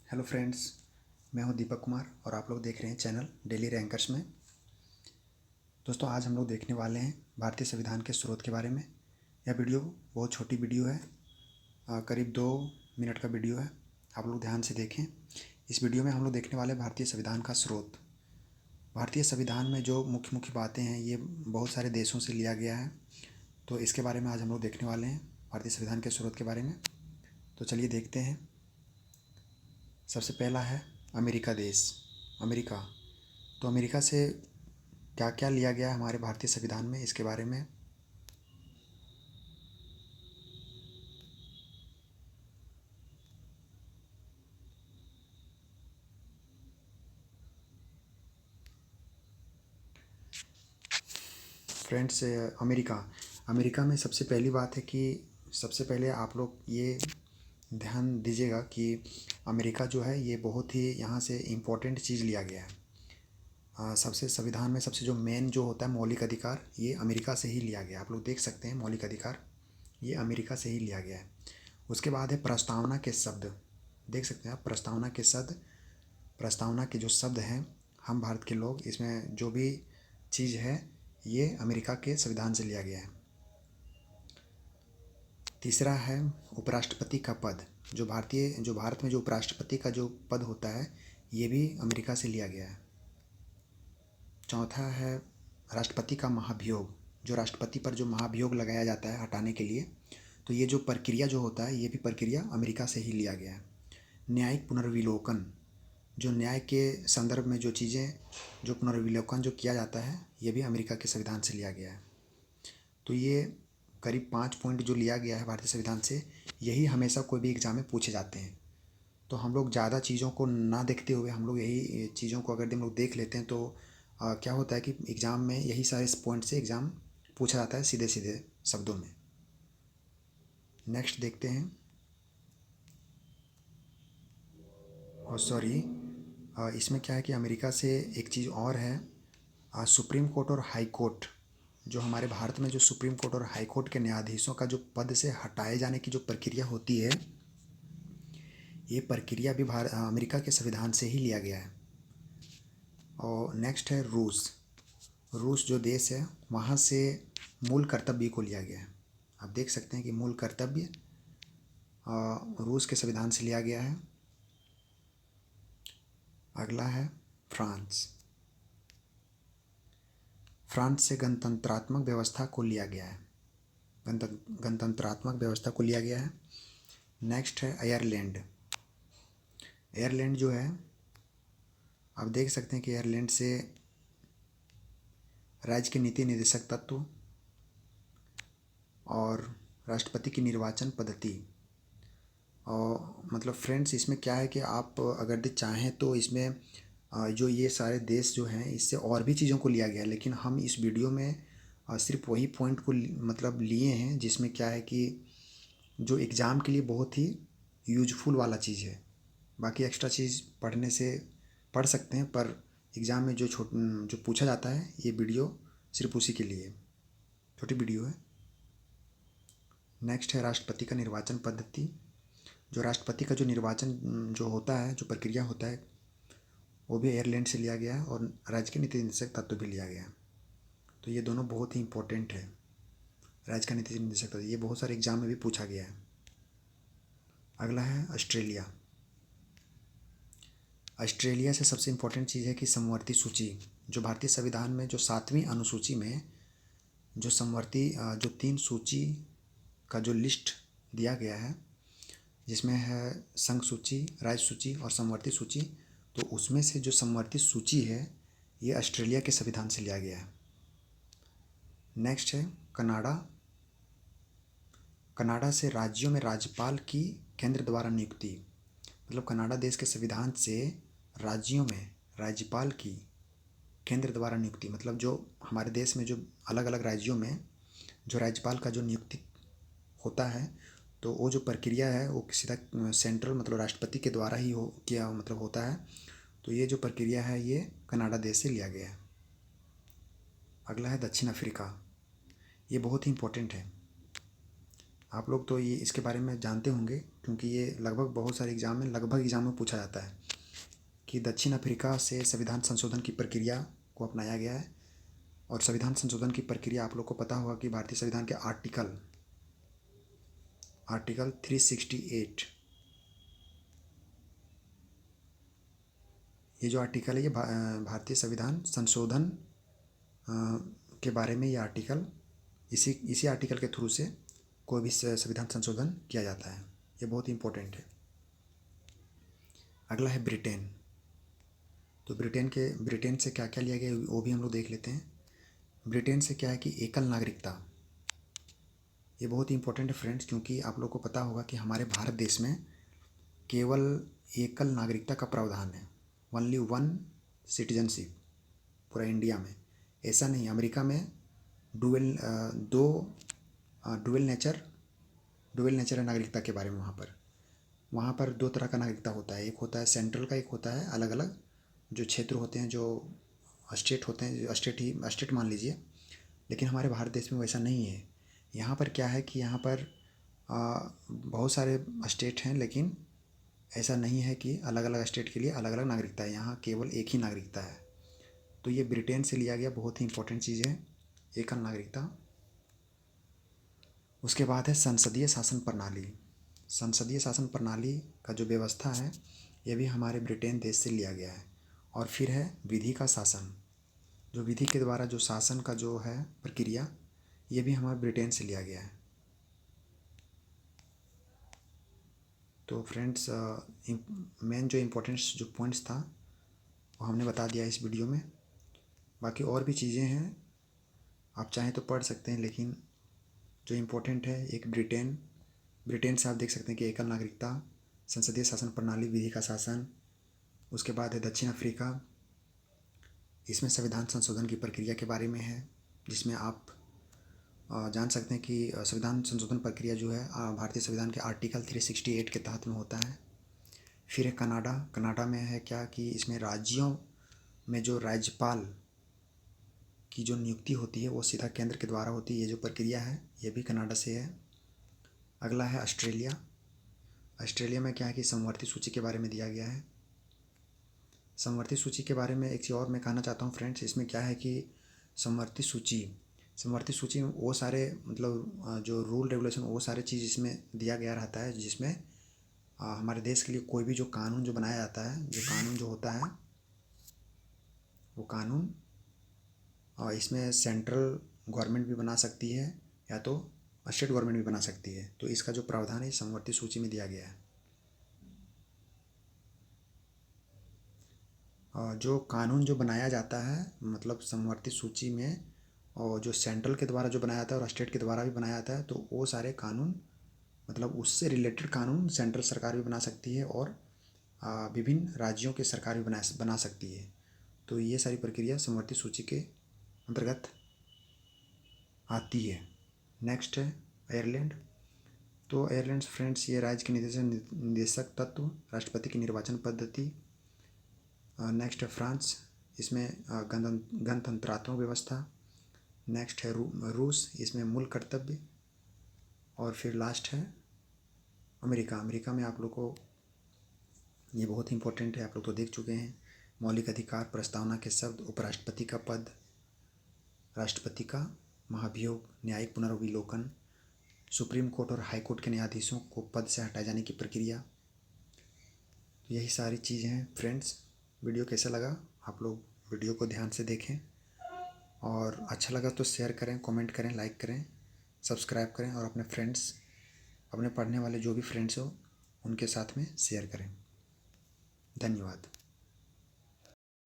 Hello friends, मैं हूं दीपक कुमार और आप लोग देख रहे हैं चैनल डेली रैंकर्स में। दोस्तों, आज हम लोग देखने वाले हैं भारतीय संविधान के स्रोत के बारे में। यह वीडियो बहुत छोटी वीडियो है, करीब 2 मिनट का वीडियो है। आप लोग ध्यान से देखें। इस वीडियो में हम लोग देखने वाले हैं भारतीय संविधान का स्रोत। भारतीय संविधान में जो मुख्य मुख्य बातें हैं ये बहुत सारे देशों से लिया गया है, तो इसके बारे में आज हम लोग देखने वाले हैं, भारतीय संविधान के स्रोत के बारे में। तो चलिए देखते हैं। सबसे पहला है अमेरिका देश। अमेरिका, तो अमेरिका से क्या क्या लिया गया है हमारे भारतीय संविधान में, इसके बारे में। फ्रेंड्स, अमेरिका अमेरिका में सबसे पहली बात है कि सबसे पहले आप लोग ये ध्यान दीजिएगा कि अमेरिका जो है ये बहुत ही यहाँ से इम्पोर्टेंट चीज़ लिया गया है। सबसे संविधान में सबसे जो मेन जो होता है मौलिक अधिकार, ये अमेरिका से ही लिया गया है। आप लोग देख सकते हैं मौलिक अधिकार ये अमेरिका से ही लिया गया है। उसके बाद है प्रस्तावना के शब्द। देख सकते हैं आप प्रस्तावना के जो शब्द हैं, हम भारत के लोग इसमें जो भी चीज़ है ये अमेरिका के संविधान से लिया गया है। तीसरा है उपराष्ट्रपति का पद। जो भारत में जो उपराष्ट्रपति का जो पद होता है ये भी अमेरिका से लिया गया है। चौथा है राष्ट्रपति का महाभियोग। जो राष्ट्रपति पर जो महाभियोग लगाया जाता है हटाने के लिए, तो ये जो प्रक्रिया जो होता है ये भी प्रक्रिया अमेरिका से ही लिया गया है। न्यायिक पुनर्विलोकन, जो न्याय के संदर्भ में जो चीज़ें जो पुनर्विलोकन जो किया जाता है ये भी अमेरिका के संविधान से लिया गया है। तो ये करीब 5 पॉइंट जो लिया गया है भारतीय संविधान से, यही हमेशा कोई भी एग्ज़ाम में पूछे जाते हैं। तो हम लोग ज़्यादा चीज़ों को ना देखते हुए हम लोग यही चीज़ों को अगर हम लोग देख लेते हैं तो क्या होता है कि एग्ज़ाम में यही सारे पॉइंट से एग्ज़ाम पूछा जाता है सीधे सीधे शब्दों में। नेक्स्ट देखते हैं। और सॉरी, इसमें क्या है कि अमेरिका से एक चीज़ और है, सुप्रीम कोर्ट और हाई कोर्ट। जो हमारे भारत में जो सुप्रीम कोर्ट और हाई कोर्ट के न्यायाधीशों का जो पद से हटाए जाने की जो प्रक्रिया होती है, ये प्रक्रिया भी अमेरिका के संविधान से ही लिया गया है। और नेक्स्ट है रूस। रूस जो देश है वहाँ से मूल कर्तव्य को लिया गया है। आप देख सकते हैं कि मूल कर्तव्य रूस के संविधान से लिया गया है। अगला है फ्रांस। फ्रांस से गणतंत्रात्मक व्यवस्था को लिया गया है। गणतंत्रात्मक व्यवस्था को लिया गया है। नेक्स्ट है आयरलैंड। आयरलैंड जो है आप देख सकते हैं कि आयरलैंड से राज्य के नीति निर्देशक तत्व और राष्ट्रपति की निर्वाचन पद्धति। और मतलब फ्रेंड्स, इसमें क्या है कि आप अगर चाहें तो इसमें जो ये सारे देश जो हैं इससे और भी चीज़ों को लिया गया है, लेकिन हम इस वीडियो में सिर्फ वही पॉइंट को मतलब लिए हैं जिसमें क्या है कि जो एग्ज़ाम के लिए बहुत ही यूजफुल वाला चीज़ है। बाकी एक्स्ट्रा चीज़ पढ़ने से पढ़ सकते हैं, पर एग्ज़ाम में जो पूछा जाता है ये वीडियो सिर्फ उसी के लिए छोटी वीडियो है। नेक्स्ट है राष्ट्रपति का निर्वाचन पद्धति। जो राष्ट्रपति का जो निर्वाचन जो होता है, जो प्रक्रिया होता है, वो भी आयरलैंड से लिया गया है और राज्य के नीति निर्देशक तत्व भी लिया गया है। तो ये दोनों बहुत ही इंपॉर्टेंट है। राज्य का नीति निर्देशक तत्व ये बहुत सारे एग्जाम में भी पूछा गया है। अगला है ऑस्ट्रेलिया। ऑस्ट्रेलिया से सबसे इम्पोर्टेंट चीज़ है कि समवर्ती सूची। जो भारतीय संविधान में जो 7वीं अनुसूची में जो समवर्ती जो 3 सूची का जो लिस्ट दिया गया है, जिसमें है संघ सूची, राज्य सूची और समवर्ती सूची, तो उसमें से जो समवर्ती सूची है ये ऑस्ट्रेलिया के संविधान से लिया गया है। नेक्स्ट है कनाडा। कनाडा से राज्यों में राज्यपाल की केंद्र द्वारा नियुक्ति। मतलब कनाडा देश के संविधान से राज्यों में राज्यपाल की केंद्र द्वारा नियुक्ति, मतलब जो हमारे देश में जो अलग अलग राज्यों में जो राज्यपाल का जो नियुक्ति होता है, तो वो जो प्रक्रिया है वो सीधा सेंट्रल मतलब राष्ट्रपति के द्वारा ही होता है। तो ये जो प्रक्रिया है ये कनाडा देश से लिया गया है। अगला है दक्षिण अफ्रीका। ये बहुत ही इम्पोर्टेंट है। आप लोग तो ये इसके बारे में जानते होंगे क्योंकि ये लगभग बहुत सारे एग्ज़ाम में पूछा जाता है कि दक्षिण अफ्रीका से संविधान संशोधन की प्रक्रिया को अपनाया गया है। और संविधान संशोधन की प्रक्रिया आप लोग को पता होगा कि भारतीय संविधान के आर्टिकल 368, ये जो आर्टिकल है ये भारतीय संविधान संशोधन के बारे में ये आर्टिकल, इसी आर्टिकल के थ्रू से कोई भी संविधान संशोधन किया जाता है। ये बहुत इंपॉर्टेंट है। अगला है ब्रिटेन। तो ब्रिटेन से क्या क्या लिया गया वो भी हम लोग देख लेते हैं। ब्रिटेन से क्या है कि एकल नागरिकता, ये बहुत इंपॉर्टेंट है फ्रेंड्स, क्योंकि आप लोग को पता होगा कि हमारे भारत देश में केवल एकल नागरिकता का प्रावधान है, ओनली वन सिटीजनशिप पूरा इंडिया में। ऐसा नहीं, अमेरिका में डुअल नेचर है नागरिकता के बारे में। वहाँ पर दो तरह का नागरिकता होता है, एक होता है सेंट्रल का, एक होता है अलग अलग जो क्षेत्र होते हैं, जो स्टेट होते हैं, स्टेट मान लीजिए। लेकिन हमारे भारत देश में वैसा नहीं है। यहाँ पर क्या है कि यहाँ पर बहुत सारे स्टेट हैं, लेकिन ऐसा नहीं है कि अलग अलग स्टेट के लिए अलग अलग नागरिकता है। यहाँ केवल एक ही नागरिकता है। तो ये ब्रिटेन से लिया गया बहुत ही इंपॉर्टेंट चीज़ है, एकल नागरिकता। उसके बाद है संसदीय शासन प्रणाली। संसदीय शासन प्रणाली का जो व्यवस्था है ये भी हमारे ब्रिटेन देश से लिया गया है। और फिर है विधि का शासन, जो विधि के द्वारा जो शासन का जो है प्रक्रिया, ये भी हमारे ब्रिटेन से लिया गया है। तो फ्रेंड्स, मेन जो इम्पोर्टेंस जो पॉइंट्स था वो हमने बता दिया इस वीडियो में। बाकी और भी चीज़ें हैं, आप चाहें तो पढ़ सकते हैं, लेकिन जो इम्पोर्टेंट है, एक ब्रिटेन से आप देख सकते हैं कि एकल नागरिकता, संसदीय शासन प्रणाली, विधि का शासन। उसके बाद है दक्षिण अफ्रीका, इसमें संविधान संशोधन की प्रक्रिया के बारे में है, जिसमें आप जान सकते हैं कि संविधान संशोधन प्रक्रिया जो है भारतीय संविधान के आर्टिकल 368 के तहत में होता है। फिर है कनाडा में है क्या कि इसमें राज्यों में जो राज्यपाल की जो नियुक्ति होती है वो सीधा केंद्र के द्वारा होती है। ये जो प्रक्रिया है ये भी कनाडा से है। अगला है ऑस्ट्रेलिया में क्या है कि समवर्ती सूची के बारे में दिया गया है। समवर्ती सूची के बारे में एक चीज़ और मैं कहना चाहता हूँ फ्रेंड्स, इसमें क्या है कि समवर्ती सूची में वो सारे मतलब जो रूल रेगुलेशन वो सारे चीज़ इसमें दिया गया रहता है, जिसमें हमारे देश के लिए कोई भी जो कानून जो बनाया जाता है, जो कानून जो होता है वो कानून इसमें सेंट्रल गवर्नमेंट भी बना सकती है या तो स्टेट गवर्नमेंट भी बना सकती है। तो इसका जो प्रावधान है समवर्ती सूची में दिया गया है। जो कानून जो बनाया जाता है मतलब समवर्ती सूची में, और जो सेंट्रल के द्वारा जो बनाया जाता है और स्टेट के द्वारा भी बनाया जाता है, तो वो सारे कानून मतलब उससे रिलेटेड कानून सेंट्रल सरकार भी बना सकती है और विभिन्न राज्यों की सरकार भी बना सकती है। तो ये सारी प्रक्रिया समवर्ती सूची के अंतर्गत आती है। नेक्स्ट है आयरलैंड। तो आयरलैंड फ्रेंड्स, ये राज्य के निदेशक तत्व, राष्ट्रपति की निर्वाचन पद्धति। नेक्स्ट है फ्रांस, इसमें गणतंत्रात्मक व्यवस्था। नेक्स्ट है रूस, इसमें मूल कर्तव्य। और फिर लास्ट है अमेरिका में आप लोग को ये बहुत इंपॉर्टेंट है, आप लोग तो देख चुके हैं। मौलिक अधिकार, प्रस्तावना के शब्द, उपराष्ट्रपति का पद, राष्ट्रपति का महाभियोग, न्यायिक पुनर्विलोकन, सुप्रीम कोर्ट और हाई कोर्ट के न्यायाधीशों को पद से हटाए जाने की प्रक्रिया। तो यही सारी चीज़ें हैं फ्रेंड्स। वीडियो कैसा लगा, आप लोग वीडियो को ध्यान से देखें, और अच्छा लगा तो शेयर करें, कमेंट करें, लाइक करें, सब्सक्राइब करें, और अपने फ्रेंड्स, अपने पढ़ने वाले जो भी फ्रेंड्स हो उनके साथ में शेयर करें। धन्यवाद।